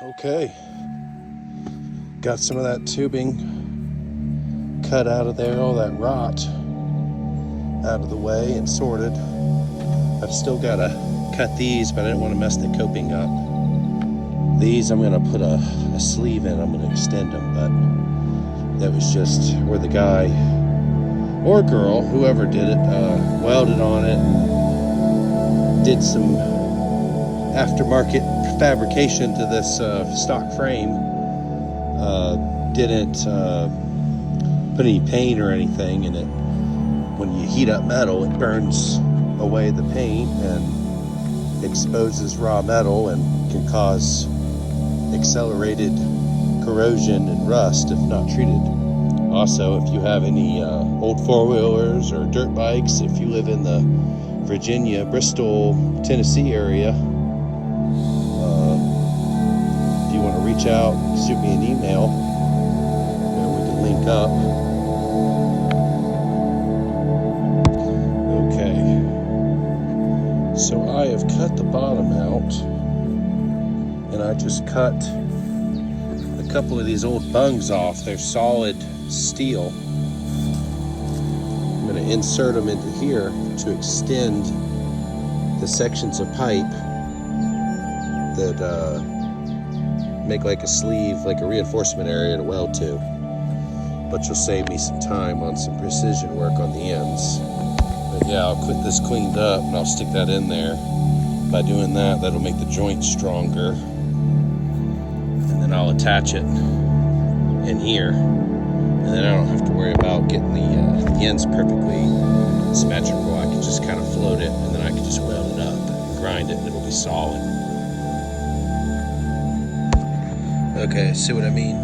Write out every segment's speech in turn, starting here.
Okay, got some of that tubing cut out of there, all that rot out of the way and sorted. I've still got to cut these, but I didn't want to mess the coping up. These I'm going to put a sleeve in, I'm going to extend them, but that was just where the guy or girl, whoever did it, welded on it, did some aftermarket fabrication to this stock frame. Didn't put any paint or anything in it. When you heat up metal, it burns away the paint and exposes raw metal and can cause accelerated corrosion and rust if not treated. Also, if you have any old four-wheelers or dirt bikes, if you live in the Virginia, Bristol, Tennessee area, if you want to reach out, shoot me an email and we can link up. Okay, so I have cut the bottom out, and I just cut a couple of these old bungs off. They're solid steel. I'm going to insert them into here to extend the sections of pipe that make like a sleeve, like a reinforcement area to weld to. But you'll save me some time on some precision work on the ends. But yeah, I'll get this cleaned up and I'll stick that in there. By doing that, that'll make the joint stronger. And then I'll attach it in here. And then I don't have to worry about getting the ends perfectly symmetrical. I can just kind of float it, and then I can just weld it up and grind it, and it'll be solid. Okay, see what I mean?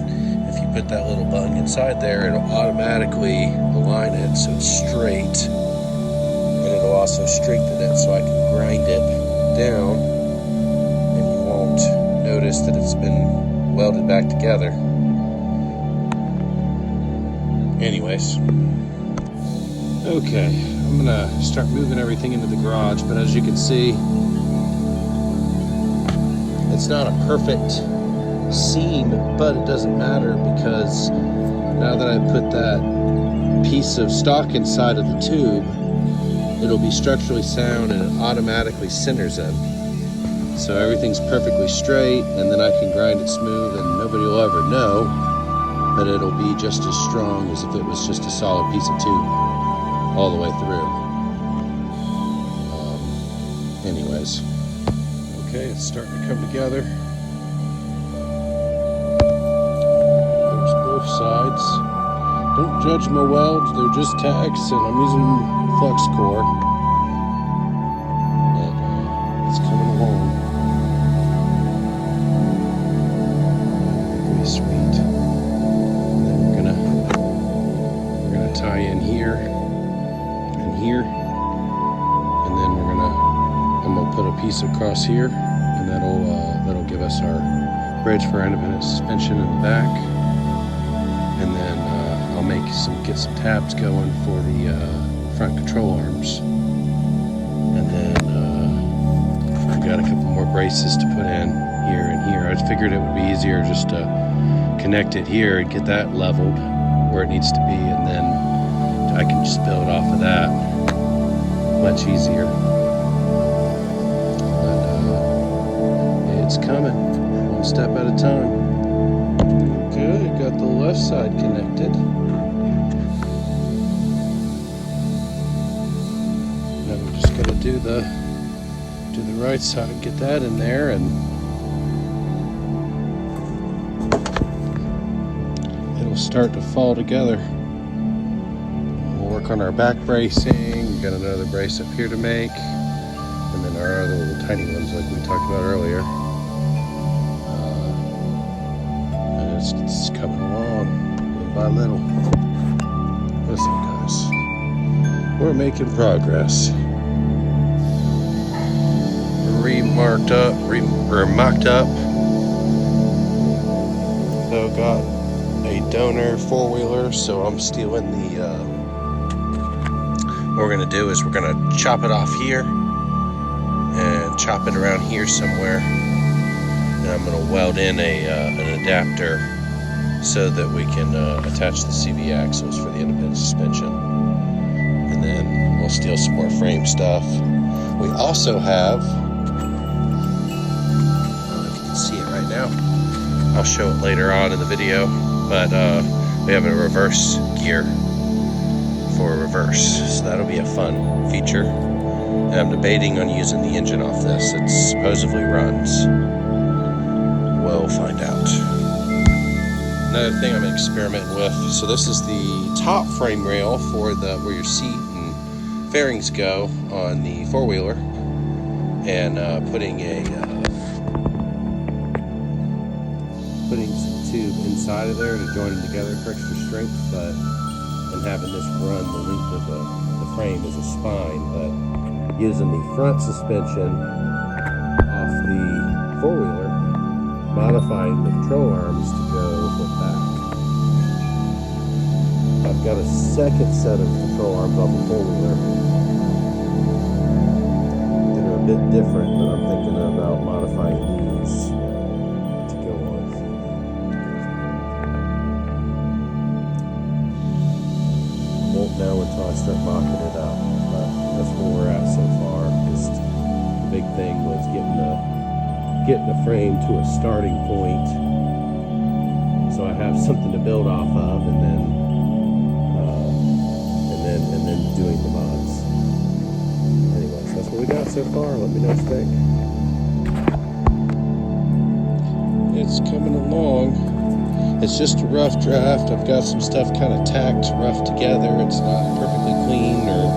If you put that little bung inside there, it'll automatically align it so it's straight. And it'll also strengthen it so I can grind it down, and you won't notice that it's been welded back together. Anyways, okay, I'm gonna start moving everything into the garage, but as you can see, it's not a perfect seam, but it doesn't matter because now that I put that piece of stock inside of the tube, it'll be structurally sound and it automatically centers in. So everything's perfectly straight, and then I can grind it smooth and nobody will ever know, but it'll be just as strong as if it was just a solid piece of tube all the way through. Anyways, okay, it's starting to come together. There's both sides. Don't judge my welds, they're just tacks, and I'm using flux core. But it's coming along. Pretty sweet. And then we're gonna tie in here and here, and then I'm gonna put a piece across here, and that'll give us our bridge for our independent suspension in the back. And then I'll get some tabs going for the front control arms. And then I've got a couple more braces to put in here and here. I figured it would be easier just to connect it here and get that leveled where it needs to be, and then I can just build off of that. Much easier. But it's coming, one step at a time. Good, got the left side connected. Now we're just gonna do the right side, get that in there, and it'll start to fall together. We'll work on our back bracing. We've got another brace up here to make, and then our other little tiny ones like we talked about earlier. It's coming along little by little. Listen, guys, we're making progress. Mocked up. So got a donor four-wheeler, so I'm stealing the. What we're gonna do is we're gonna chop it off here and chop it around here somewhere, And I'm going to weld in an adapter so that we can attach the CV axles for the independent suspension. And then we'll steal some more frame stuff. We also have, I don't know if you can see it right now, I'll show it later on in the video, but we have a reverse gear for reverse, so that'll be a fun feature. And I'm debating on using the engine off this. It supposedly runs. We'll find out. Another thing I'm experimenting with, so this is the top frame rail for where your seat and fairings go on the four-wheeler, and putting some tube inside of there to join them together for extra strength, and having this run the length of the frame as a spine, but using the front suspension off the four-wheeler, modifying the control arms to go with the back. I've got a second set of control arms off the four-wheeler that are a bit different, but I'm thinking about modifying these to go on. Won't know until I start mocking it up, but that's where we're at so far. Just the big thing was getting the frame to a starting point, so I have something to build off of, and then doing the mods. Anyways, that's what we got so far. Let me know what you think. It's coming along. It's just a rough draft. I've got some stuff kind of tacked rough together. It's not perfectly clean or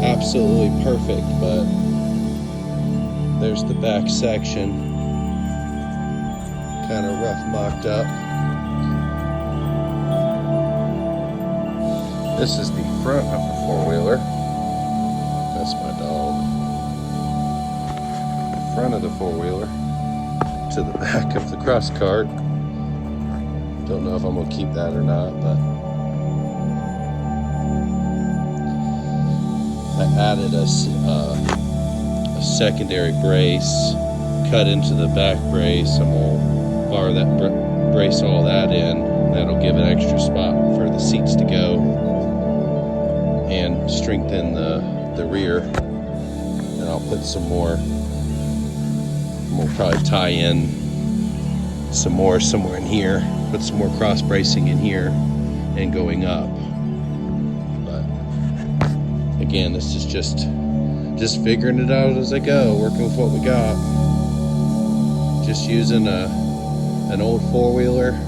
absolutely perfect, but there's the back section, kind of rough mocked up. This is the front of the four-wheeler. That's my dog. The front of the four-wheeler to the back of the cross cart. Don't know if I'm gonna keep that or not, but I added a secondary brace cut into the back brace. I'm gonna bar that brace all that in. That'll give an extra spot for the seats to go and strengthen the rear. And I'll put some more. We'll probably tie in some more somewhere in here. Put some more cross bracing in here and going up. But again, this is just figuring it out as I go, working with what we got. Just using an old four-wheeler,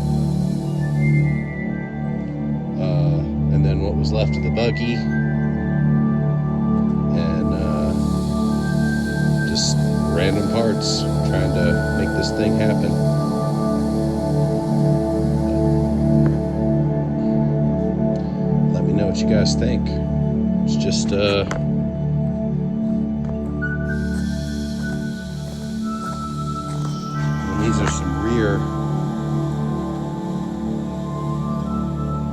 and then what was left of the buggy, and just random parts, trying to make this thing happen. Let me know what you guys think. It's just these are some rear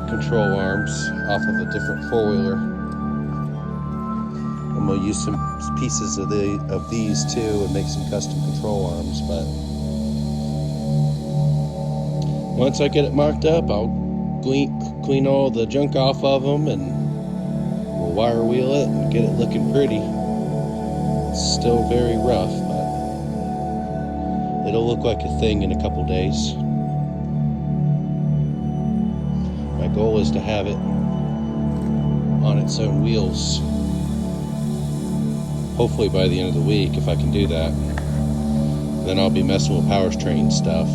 control arms off of a different four-wheeler. I'm gonna use some pieces of these too and make some custom control arms, but once I get it mocked up, I'll clean all the junk off of them, and we'll wire wheel it and get it looking pretty. It's still very rough, but it'll look like a thing in a couple days. My goal is to have it on its own wheels, hopefully by the end of the week, if I can do that. Then I'll be messing with powertrain stuff.